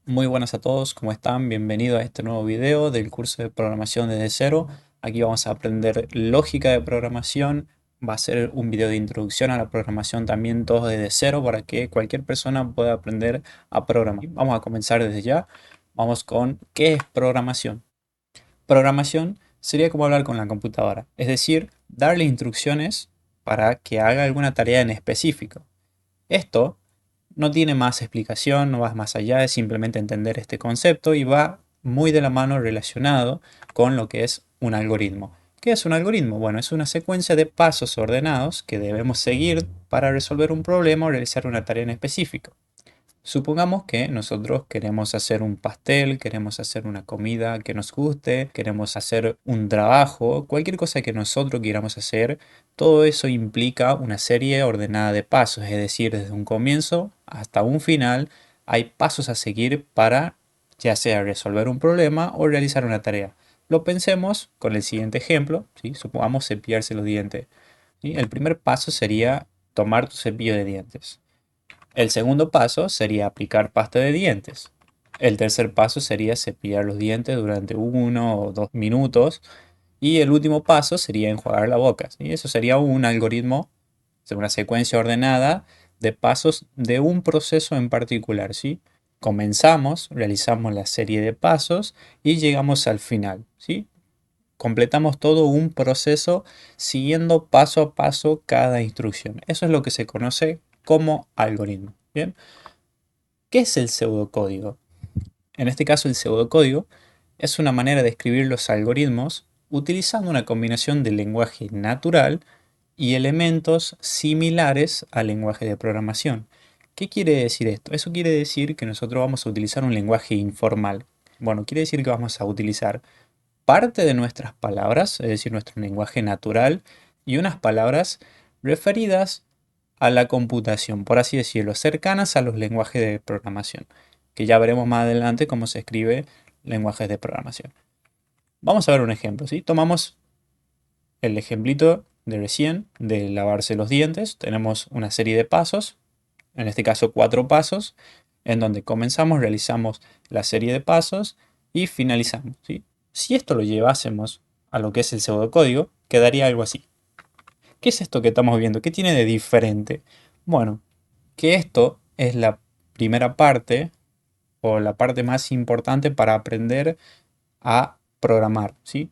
Muy buenas a todos, ¿cómo están? Bienvenidos a este nuevo video del curso de programación desde cero. Aquí vamos a aprender lógica de programación. Va a ser un video de introducción a la programación también todo desde cero para que cualquier persona pueda aprender a programar. Vamos a comenzar desde ya. Vamos con ¿qué es programación? Programación sería como hablar con la computadora, es decir, darle instrucciones para que haga alguna tarea en específico. Esto no tiene más explicación, no va más allá de simplemente entender este concepto y va muy de la mano relacionado con lo que es un algoritmo. ¿Qué es un algoritmo? Bueno, es una secuencia de pasos ordenados que debemos seguir para resolver un problema o realizar una tarea en específico. Supongamos que nosotros queremos hacer un pastel, queremos hacer una comida que nos guste, queremos hacer un trabajo, cualquier cosa que nosotros queramos hacer, todo eso implica una serie ordenada de pasos, es decir, desde un comienzo hasta un final hay pasos a seguir para ya sea resolver un problema o realizar una tarea. Lo pensemos con el siguiente ejemplo, ¿sí? Supongamos cepillarse los dientes, ¿sí? El primer paso sería tomar tu cepillo de dientes. El segundo paso sería aplicar pasta de dientes. El tercer paso sería cepillar los dientes durante 1 o 2 minutos. Y el último paso sería enjuagar la boca. ¿Sí? Eso sería un algoritmo, una secuencia ordenada de pasos de un proceso en particular. ¿Sí? Comenzamos, realizamos la serie de pasos y llegamos al final. ¿Sí? Completamos todo un proceso siguiendo paso a paso cada instrucción. Eso es lo que se conoce como algoritmo. Bien, ¿qué es el pseudocódigo? En este caso, el pseudocódigo es una manera de escribir los algoritmos utilizando una combinación de lenguaje natural y elementos similares al lenguaje de programación. ¿Qué quiere decir esto? Eso quiere decir que nosotros vamos a utilizar un lenguaje informal. Bueno, quiere decir que vamos a utilizar parte de nuestras palabras, es decir, nuestro lenguaje natural, y unas palabras referidas a la computación, por así decirlo, cercanas a los lenguajes de programación, que ya veremos más adelante cómo se escribe lenguajes de programación. Vamos a ver un ejemplo, ¿sí? Tomamos el ejemplito de recién de lavarse los dientes. Tenemos una serie de pasos, en este caso 4 pasos, en donde comenzamos, realizamos la serie de pasos y finalizamos, ¿sí? Si esto lo llevásemos a lo que es el pseudocódigo, quedaría algo así. ¿Qué es esto que estamos viendo? ¿Qué tiene de diferente? Bueno, que esto es la primera parte o la parte más importante para aprender a programar, ¿sí?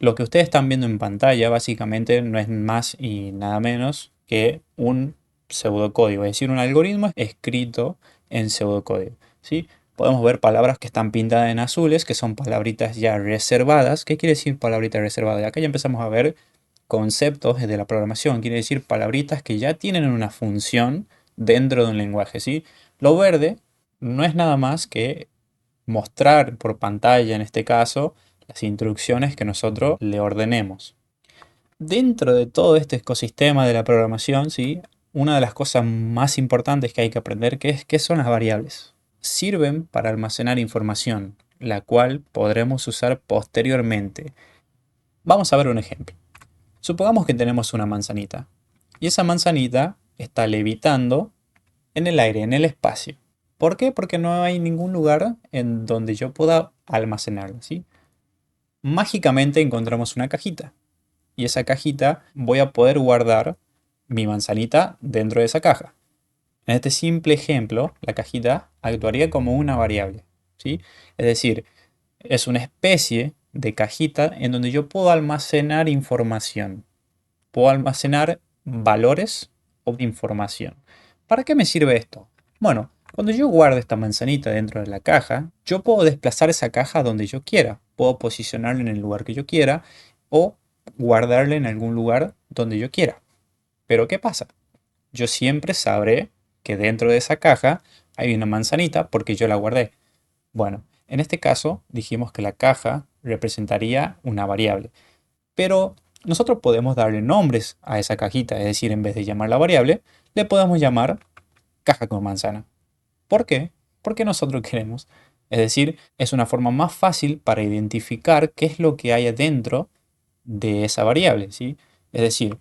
Lo que ustedes están viendo en pantalla básicamente no es más y nada menos que un pseudocódigo, es decir, un algoritmo escrito en pseudocódigo, ¿sí? Podemos ver palabras que están pintadas en azules, que son palabritas ya reservadas. ¿Qué quiere decir palabrita reservada? Acá ya empezamos a ver conceptos de la programación, quiere decir palabritas que ya tienen una función dentro de un lenguaje, ¿sí? Lo verde no es nada más que mostrar por pantalla, en este caso, las instrucciones que nosotros le ordenemos. Dentro de todo este ecosistema de la programación, ¿sí? Una de las cosas más importantes que hay que aprender que es qué son las variables. Sirven para almacenar información, la cual podremos usar posteriormente. Vamos a ver un ejemplo. Supongamos que tenemos una manzanita y esa manzanita está levitando en el aire, en el espacio. ¿Por qué? Porque no hay ningún lugar en donde yo pueda almacenarla, ¿sí? Mágicamente encontramos una cajita y esa cajita voy a poder guardar mi manzanita dentro de esa caja. En este simple ejemplo, la cajita actuaría como una variable, ¿sí? Es decir, es una especie de cajita en donde yo puedo almacenar información. Puedo almacenar valores o información. ¿Para qué me sirve esto? Bueno, cuando yo guardo esta manzanita dentro de la caja, yo puedo desplazar esa caja donde yo quiera. Puedo posicionarla en el lugar que yo quiera o guardarla en algún lugar donde yo quiera. Pero ¿qué pasa? Yo siempre sabré que dentro de esa caja hay una manzanita porque yo la guardé. Bueno, en este caso dijimos que la caja representaría una variable. Pero nosotros podemos darle nombres a esa cajita, es decir, en vez de llamarla variable, le podemos llamar caja con manzana. ¿Por qué? Porque nosotros queremos. Es decir, es una forma más fácil para identificar qué es lo que hay adentro de esa variable, ¿sí? Es decir,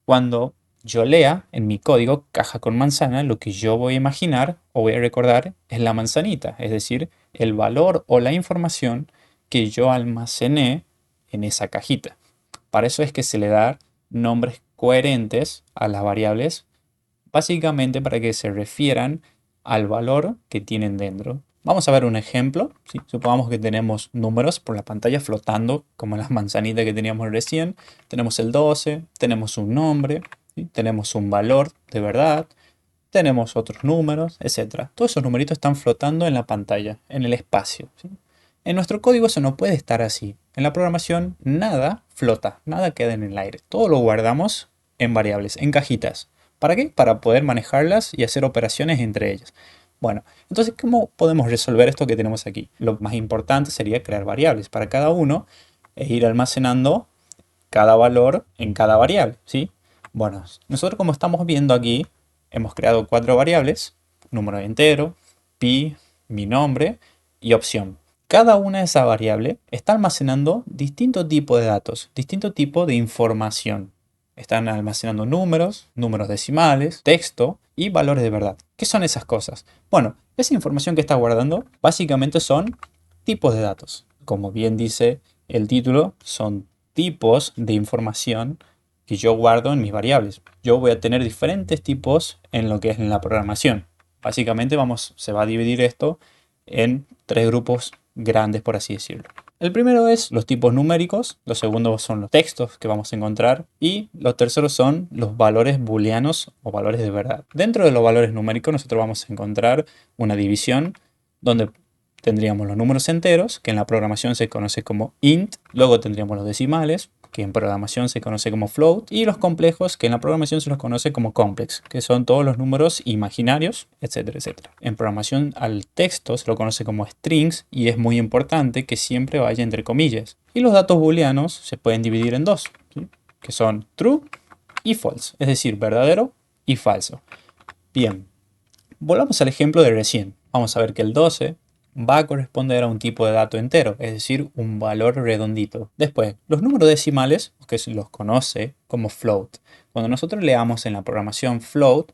cuando yo lea en mi código caja con manzana, lo que yo voy a imaginar o voy a recordar es la manzanita, es decir, el valor o la información que yo almacené en esa cajita. Para eso es que se le da nombres coherentes a las variables, básicamente para que se refieran al valor que tienen dentro. Vamos a ver un ejemplo. ¿Sí? Supongamos que tenemos números por la pantalla flotando, como las manzanitas que teníamos recién. Tenemos el 12, tenemos un nombre, ¿sí? Tenemos un valor de verdad, tenemos otros números, etc. Todos esos numeritos están flotando en la pantalla, en el espacio. ¿Sí? En nuestro código eso no puede estar así. En la programación nada flota, nada queda en el aire. Todo lo guardamos en variables, en cajitas. ¿Para qué? Para poder manejarlas y hacer operaciones entre ellas. Bueno, entonces, ¿cómo podemos resolver esto que tenemos aquí? Lo más importante sería crear variables para cada uno e ir almacenando cada valor en cada variable, ¿sí? Bueno, nosotros como estamos viendo aquí, hemos creado 4 variables, número entero, pi, mi nombre y opción. Cada una de esas variables está almacenando distinto tipo de datos, distinto tipo de información. Están almacenando números, números decimales, texto y valores de verdad. ¿Qué son esas cosas? Bueno, esa información que está guardando básicamente son tipos de datos. Como bien dice el título, son tipos de información que yo guardo en mis variables. Yo voy a tener diferentes tipos en lo que es en la programación. Básicamente se va a dividir esto en 3 grupos grandes, por así decirlo. El primero es los tipos numéricos, los segundos son los textos que vamos a encontrar y los terceros son los valores booleanos o valores de verdad. Dentro de los valores numéricos nosotros vamos a encontrar una división donde tendríamos los números enteros, que en la programación se conoce como int, luego tendríamos los decimales, que en programación se conoce como float, y los complejos, que en la programación se los conoce como complex, que son todos los números imaginarios, etcétera, etcétera. En programación al texto se lo conoce como strings y es muy importante que siempre vaya entre comillas. Y los datos booleanos se pueden dividir en dos, ¿sí? Que son true y false, es decir, verdadero y falso. Bien, volvamos al ejemplo de recién. Vamos a ver que el 12 va a corresponder a un tipo de dato entero, es decir, un valor redondito. Después, los números decimales, que se los conoce como float. Cuando nosotros leamos en la programación float,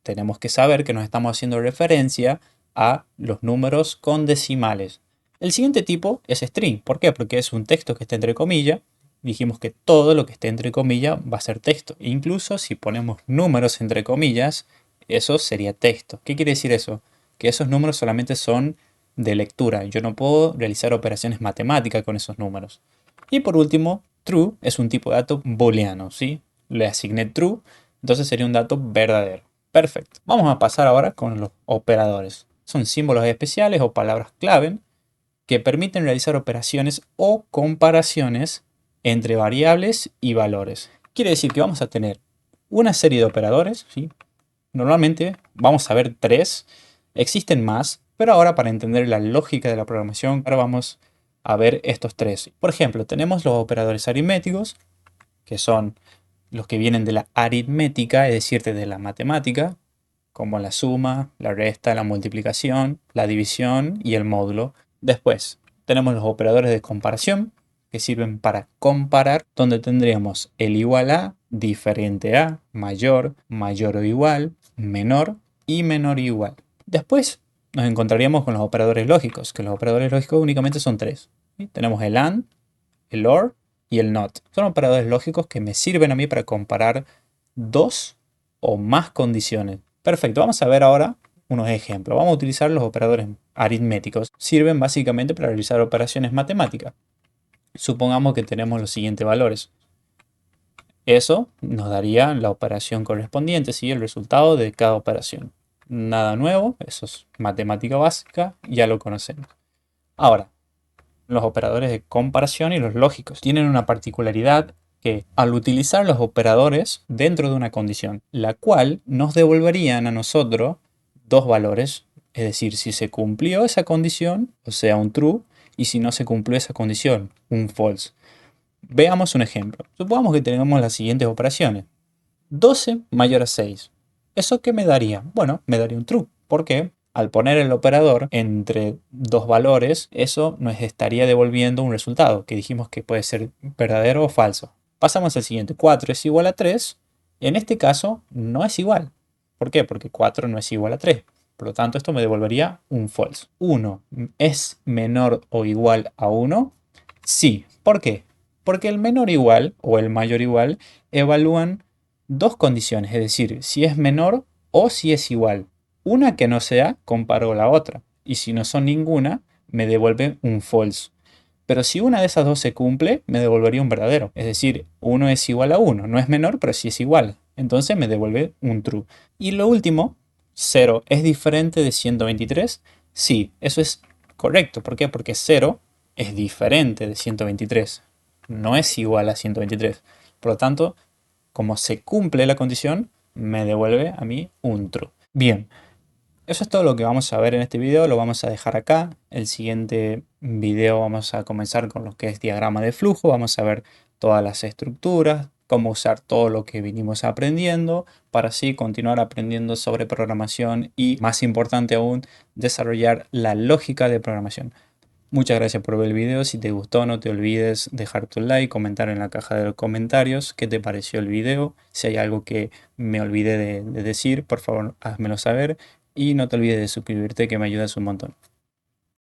tenemos que saber que nos estamos haciendo referencia a los números con decimales. El siguiente tipo es string. ¿Por qué? Porque es un texto que está entre comillas. Dijimos que todo lo que esté entre comillas va a ser texto. Incluso si ponemos números entre comillas, eso sería texto. ¿Qué quiere decir eso? Que esos números solamente son de lectura. Yo no puedo realizar operaciones matemáticas con esos números. Y por último, true es un tipo de dato booleano, ¿sí? Le asigné true, entonces sería un dato verdadero. Perfecto. Vamos a pasar ahora con los operadores. Son símbolos especiales o palabras clave que permiten realizar operaciones o comparaciones entre variables y valores. Quiere decir que vamos a tener una serie de operadores, ¿sí? Normalmente vamos a ver 3. Existen más, pero ahora para entender la lógica de la programación, ahora vamos a ver estos 3. Por ejemplo, tenemos los operadores aritméticos, que son los que vienen de la aritmética, es decir, de la matemática, como la suma, la resta, la multiplicación, la división y el módulo. Después tenemos los operadores de comparación, que sirven para comparar, donde tendríamos el igual a, diferente a, mayor, mayor o igual, menor y menor o igual. Después nos encontraríamos con los operadores lógicos, que los operadores lógicos únicamente son 3. ¿Sí? Tenemos el AND, el OR y el NOT. Son operadores lógicos que me sirven a mí para comparar 2 o más condiciones. Perfecto, vamos a ver ahora unos ejemplos. Vamos a utilizar los operadores aritméticos. Sirven básicamente para realizar operaciones matemáticas. Supongamos que tenemos los siguientes valores. Eso nos daría la operación correspondiente, ¿sí? El resultado de cada operación. Nada nuevo, eso es matemática básica, ya lo conocemos. Ahora, los operadores de comparación y los lógicos tienen una particularidad que al utilizar los operadores dentro de una condición, la cual nos devolverían a nosotros dos valores, es decir, si se cumplió esa condición, o sea, un true, y si no se cumplió esa condición, un false. Veamos un ejemplo. Supongamos que tenemos las siguientes operaciones. 12 mayor a 6. ¿Eso qué me daría? Bueno, me daría un true. ¿Por qué? Al poner el operador entre dos valores, eso nos estaría devolviendo un resultado, que dijimos que puede ser verdadero o falso. Pasamos al siguiente. 4 es igual a 3. En este caso no es igual. ¿Por qué? Porque 4 no es igual a 3. Por lo tanto, esto me devolvería un false. 1 es menor o igual a 1. Sí. ¿Por qué? Porque el menor igual o el mayor igual evalúan dos condiciones, es decir, si es menor o si es igual. Una que no sea, comparo la otra. Y si no son ninguna, me devuelve un false. Pero si una de esas dos se cumple, me devolvería un verdadero. Es decir, 1 es igual a 1. No es menor, pero sí es igual. Entonces me devuelve un true. Y lo último, 0 es diferente de 123. Sí, eso es correcto. ¿Por qué? Porque 0 es diferente de 123. No es igual a 123. Por lo tanto, como se cumple la condición, me devuelve a mí un true. Bien, eso es todo lo que vamos a ver en este video, lo vamos a dejar acá. El siguiente video vamos a comenzar con lo que es diagrama de flujo, vamos a ver todas las estructuras, cómo usar todo lo que vinimos aprendiendo para así continuar aprendiendo sobre programación y, más importante aún, desarrollar la lógica de programación. Muchas gracias por ver el video. Si te gustó, no te olvides dejar tu like, comentar en la caja de los comentarios qué te pareció el video. Si hay algo que me olvidé de decir, por favor, házmelo saber. Y no te olvides de suscribirte, que me ayudas un montón.